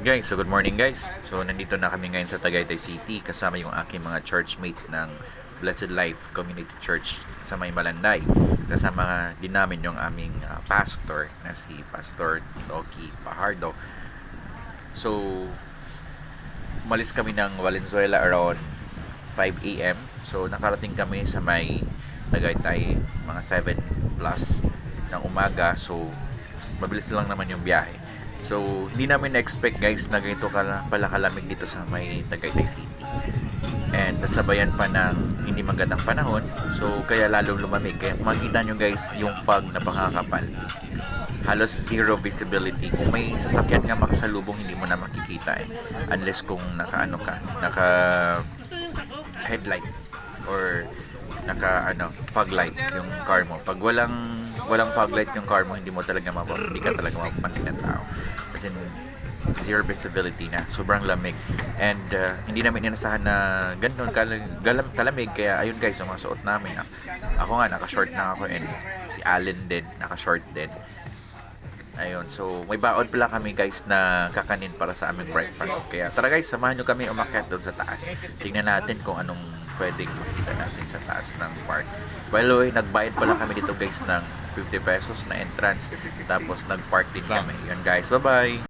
Guys, so good morning guys. So nandito na kami ngayon sa Tagaytay City kasama yung aking mga churchmate ng Blessed Life Community Church sa May Malanday. Kasama din namin yung aming pastor na si Pastor Loki Pajardo. So umalis kami ng Valenzuela around 5 a.m. So nakarating kami sa may Tagaytay mga 7 plus ng umaga. So mabilis lang naman yung biyahe. So, hindi namin na-expect guys na ganito pala kalamig dito sa may Tagaytay City. And nasabayan pa ng hindi magandang panahon. So, kaya lalong lumamig. Kaya makikita nyo guys yung fog na pakakapal. Halos zero visibility. Kung may sasakyan nga makasalubong, hindi mo na makikita eh. Unless kung naka headlight or fog light yung car mo. Pag walang fog light yung car mo, hindi ka talaga mapapansin ng tao. Kasi zero visibility na, sobrang lamig. And hindi namin inasahan na ganun kalamig. Kaya ayun guys, yung mga suot namin. Ako nga naka-short na ako, and si Allen din naka-short din. Ayun, so may baon pala kami guys na kakanin para sa aming breakfast. Kaya tara guys, samahan nyo kami umakyat doon sa taas. Tingnan natin kung anong pwedeng makita natin sa taas ng park. By the way, nagbayad pala kami dito guys ng 50 pesos na entrance. Tapos nag-park din kami. Yun guys, bye bye!